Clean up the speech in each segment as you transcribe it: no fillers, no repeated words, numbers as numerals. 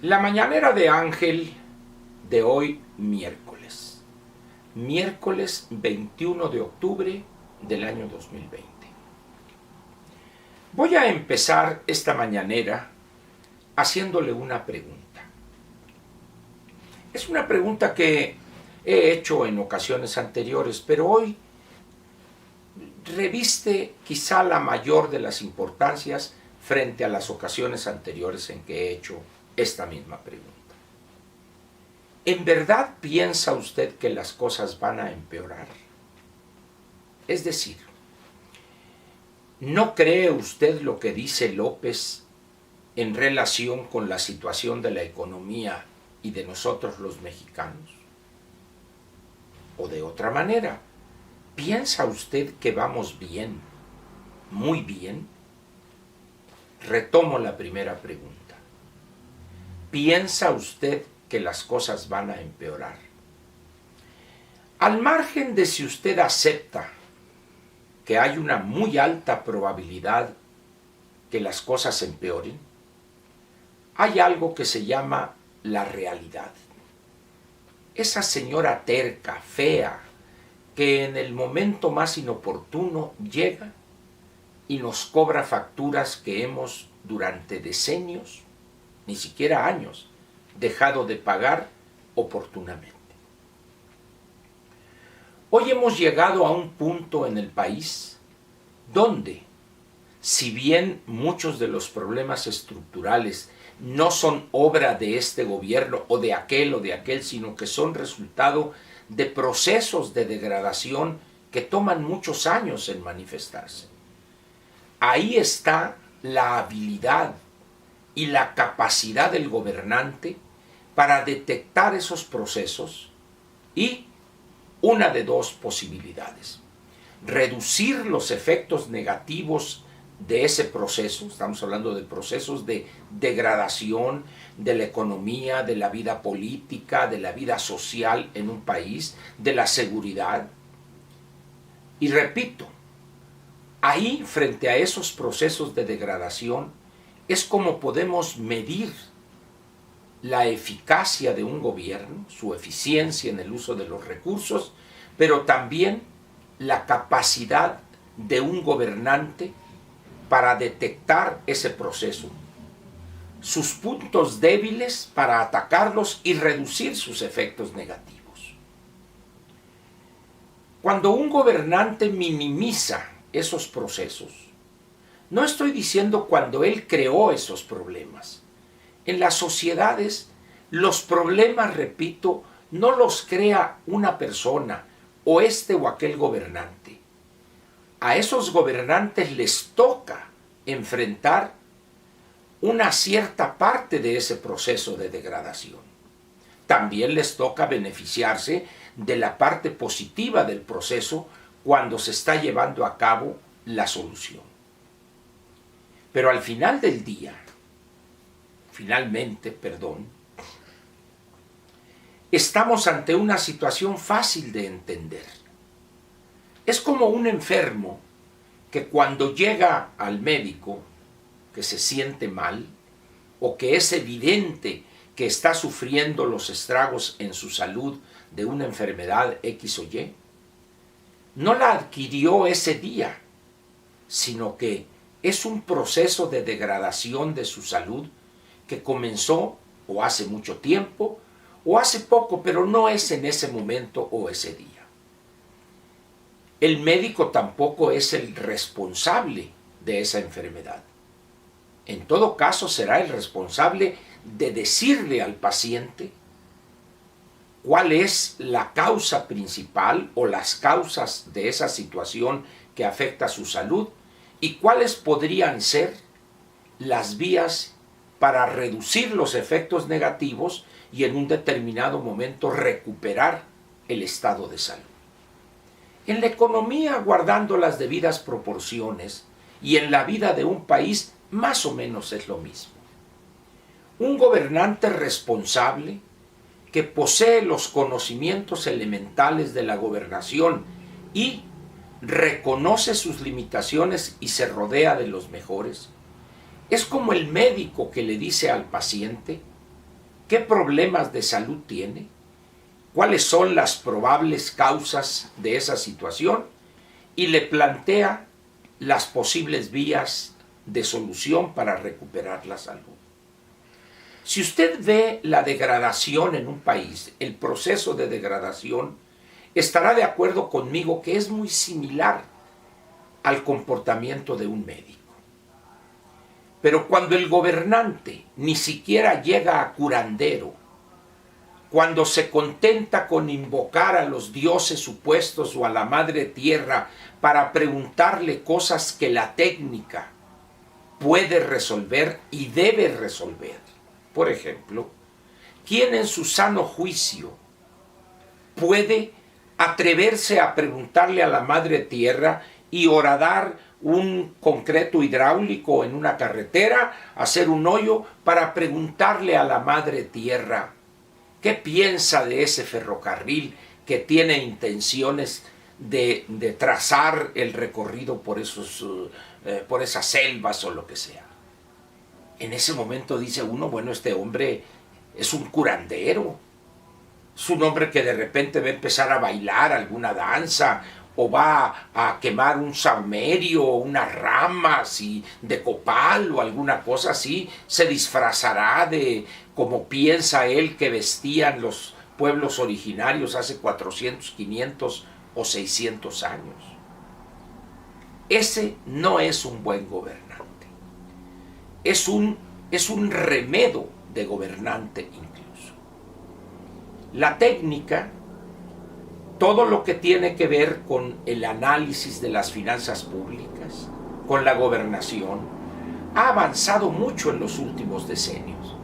La mañanera de Ángel de hoy miércoles 21 de octubre del año 2020. Voy a empezar esta mañanera haciéndole una pregunta. Es una pregunta que he hecho en ocasiones anteriores, pero hoy reviste quizá la mayor de las importancias frente a las ocasiones anteriores en que he hecho esta misma pregunta. ¿En verdad piensa usted que las cosas van a empeorar? Es decir, ¿no cree usted lo que dice López en relación con la situación de la economía y de nosotros los mexicanos? O de otra manera, ¿piensa usted que vamos bien, muy bien? Retomo la primera pregunta. ¿Piensa usted que las cosas van a empeorar? Al margen de si usted acepta que hay una muy alta probabilidad que las cosas empeoren, hay algo que se llama la realidad. Esa señora terca, fea, que en el momento más inoportuno llega y nos cobra facturas que hemos durante decenios, ni siquiera años, dejado de pagar oportunamente. Hoy hemos llegado a un punto en el país donde, si bien muchos de los problemas estructurales no son obra de este gobierno o de aquel, sino que son resultado de procesos de degradación que toman muchos años en manifestarse. Ahí está la habilidad y la capacidad del gobernante para detectar esos procesos y una de dos posibilidades: reducir los efectos negativos de ese proceso, estamos hablando de procesos de degradación de la economía, de la vida política, de la vida social en un país, de la seguridad. Y repito, ahí, frente a esos procesos de degradación, es como podemos medir la eficacia de un gobierno, su eficiencia en el uso de los recursos, pero también la capacidad de un gobernante para detectar ese proceso, sus puntos débiles para atacarlos y reducir sus efectos negativos. Cuando un gobernante minimiza esos procesos, no estoy diciendo cuando él creó esos problemas. En las sociedades, los problemas, repito, no los crea una persona o este o aquel gobernante. A esos gobernantes les toca enfrentar una cierta parte de ese proceso de degradación. También les toca beneficiarse de la parte positiva del proceso cuando se está llevando a cabo la solución. Pero al final del día, estamos ante una situación fácil de entender. Es como un enfermo que cuando llega al médico, que se siente mal, o que es evidente que está sufriendo los estragos en su salud de una enfermedad X o Y, no la adquirió ese día, sino que es un proceso de degradación de su salud que comenzó o hace mucho tiempo o hace poco, pero no es en ese momento o ese día. El médico tampoco es el responsable de esa enfermedad. En todo caso, será el responsable de decirle al paciente cuál es la causa principal o las causas de esa situación que afecta a su salud y cuáles podrían ser las vías para reducir los efectos negativos y en un determinado momento recuperar el estado de salud. En la economía, guardando las debidas proporciones, y en la vida de un país más o menos es lo mismo. Un gobernante responsable que posee los conocimientos elementales de la gobernación y reconoce sus limitaciones y se rodea de los mejores, es como el médico que le dice al paciente qué problemas de salud tiene, cuáles son las probables causas de esa situación y le plantea las posibles vías de solución para recuperar la salud. Si usted ve la degradación en un país, el proceso de degradación, estará de acuerdo conmigo que es muy similar al comportamiento de un médico. Pero cuando el gobernante ni siquiera llega a curandero, cuando se contenta con invocar a los dioses supuestos o a la madre tierra para preguntarle cosas que la técnica puede resolver y debe resolver. Por ejemplo, ¿quién en su sano juicio puede atreverse a preguntarle a la madre tierra y horadar un concreto hidráulico en una carretera, hacer un hoyo para preguntarle a la madre tierra qué piensa de ese ferrocarril que tiene intenciones de trazar el recorrido por esas selvas o lo que sea? En ese momento dice uno, bueno, este hombre es un curandero, es un hombre que de repente va a empezar a bailar alguna danza o va a quemar un saumerio o unas ramas de copal o alguna cosa así, se disfrazará de como piensa él que vestían los pueblos originarios hace 400, 500 o 600 años. Ese no es un buen gobernante. Es un remedo de gobernante incluso. La técnica, todo lo que tiene que ver con el análisis de las finanzas públicas, con la gobernación, ha avanzado mucho en los últimos decenios.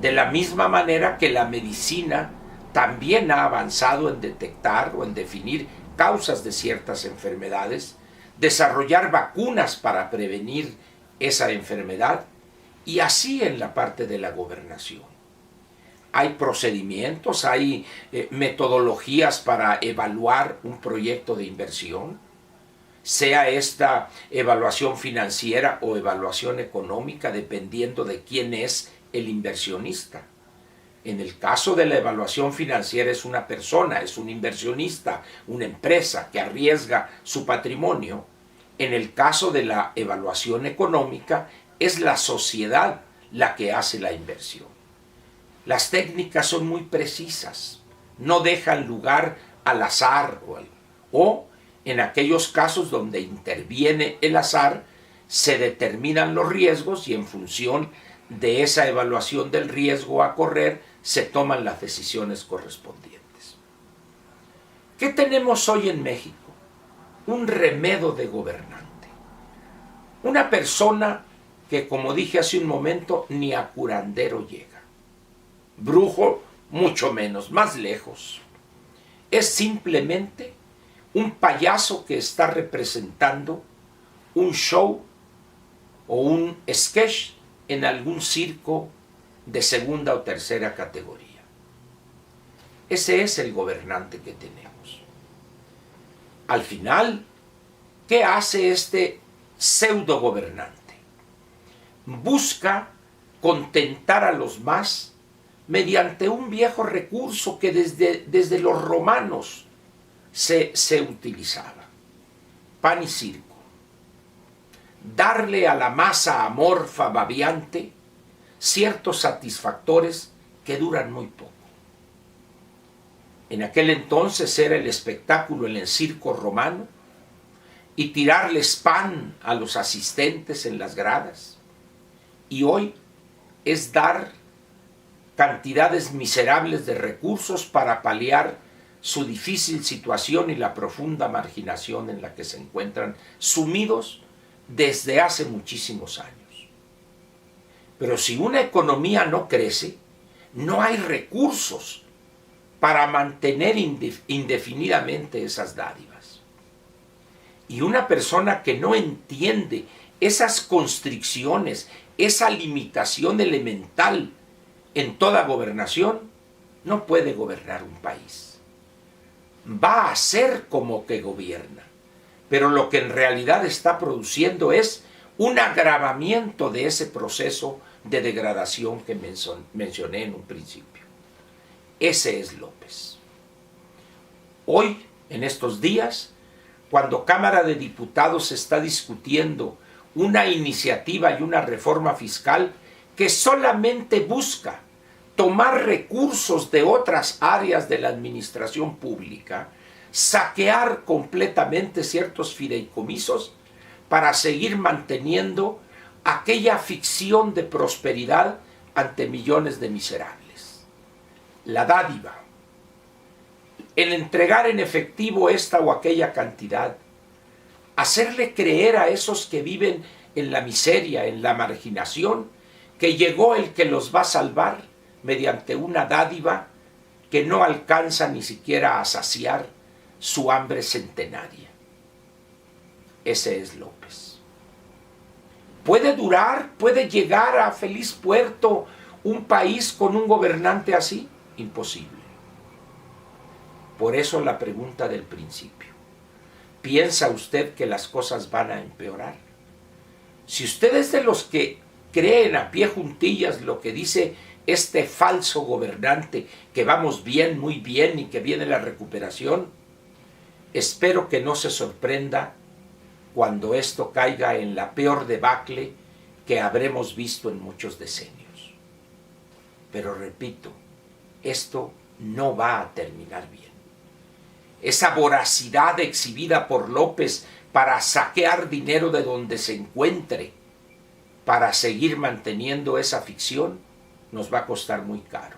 De la misma manera que la medicina también ha avanzado en detectar o en definir causas de ciertas enfermedades, desarrollar vacunas para prevenir esa enfermedad, y así en la parte de la gobernación. Hay procedimientos, hay metodologías para evaluar un proyecto de inversión, sea esta evaluación financiera o evaluación económica, dependiendo de quién es el inversionista. En el caso de la evaluación financiera es una persona, es un inversionista, una empresa que arriesga su patrimonio. En el caso de la evaluación económica es la sociedad la que hace la inversión. Las técnicas son muy precisas, no dejan lugar al azar o en aquellos casos donde interviene el azar, se determinan los riesgos y en función de esa evaluación del riesgo a correr, se toman las decisiones correspondientes. ¿Qué tenemos hoy en México? Un remedo de gobernante. Una persona que, como dije hace un momento, ni a curandero llega. Brujo, mucho menos, más lejos. Es simplemente un payaso que está representando un show o un sketch en algún circo de segunda o tercera categoría. Ese es el gobernante que tenemos. Al final, ¿qué hace este pseudo gobernante? Busca contentar a los más mediante un viejo recurso que desde los romanos se utilizaba. Pan y circo. Darle a la masa amorfa babeante ciertos satisfactores que duran muy poco. En aquel entonces era el espectáculo en el circo romano y tirarles pan a los asistentes en las gradas. Y hoy es dar cantidades miserables de recursos para paliar su difícil situación y la profunda marginación en la que se encuentran sumidos desde hace muchísimos años. Pero si una economía no crece, no hay recursos para mantener indefinidamente esas dádivas. Y una persona que no entiende esas constricciones, esa limitación elemental en toda gobernación, no puede gobernar un país. Va a ser como que gobierna, pero lo que en realidad está produciendo es un agravamiento de ese proceso de degradación que mencioné en un principio. Ese es López. Hoy, en estos días, cuando Cámara de Diputados está discutiendo una iniciativa y una reforma fiscal que solamente busca tomar recursos de otras áreas de la administración pública, saquear completamente ciertos fideicomisos para seguir manteniendo aquella ficción de prosperidad ante millones de miserables. La dádiva, el entregar en efectivo esta o aquella cantidad, hacerle creer a esos que viven en la miseria, en la marginación, que llegó el que los va a salvar mediante una dádiva que no alcanza ni siquiera a saciar su hambre centenaria. Ese es López. ¿Puede durar, puede llegar a feliz puerto un país con un gobernante así? Imposible. Por eso la pregunta del principio. ¿Piensa usted que las cosas van a empeorar? Si usted es de los que creen a pie juntillas lo que dice este falso gobernante, que vamos bien, muy bien y que viene la recuperación, espero que no se sorprenda cuando esto caiga en la peor debacle que habremos visto en muchos decenios. Pero repito, esto no va a terminar bien. Esa voracidad exhibida por López para saquear dinero de donde se encuentre, para seguir manteniendo esa ficción, nos va a costar muy caro.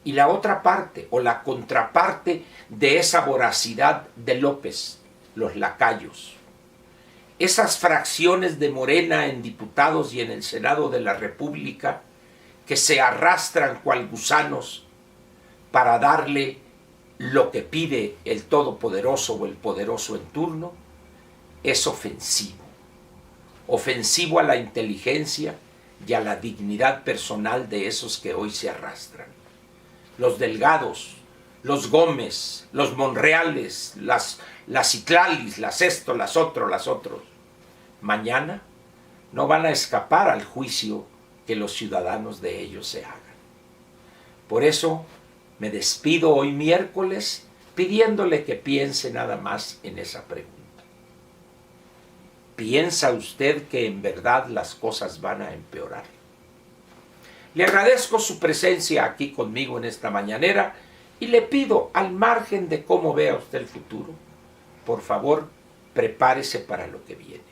Y la otra parte, o la contraparte de esa voracidad de López, los lacayos. Esas fracciones de Morena en diputados y en el Senado de la República que se arrastran cual gusanos para darle lo que pide el todopoderoso o el poderoso en turno, es ofensivo. Ofensivo a la inteligencia y a la dignidad personal de esos que hoy se arrastran. Los Delgados, los Gómez, los Monreales, las Citlalis, las esto, las otros. Mañana no van a escapar al juicio que los ciudadanos de ellos se hagan. Por eso me despido hoy miércoles pidiéndole que piense nada más en esa pregunta. ¿Piensa usted que en verdad las cosas van a empeorar? Le agradezco su presencia aquí conmigo en esta mañanera y le pido, al margen de cómo vea usted el futuro, por favor, prepárese para lo que viene,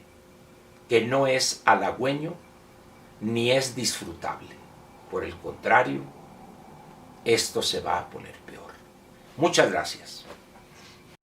que no es halagüeño ni es disfrutable. Por el contrario, esto se va a poner peor. Muchas gracias.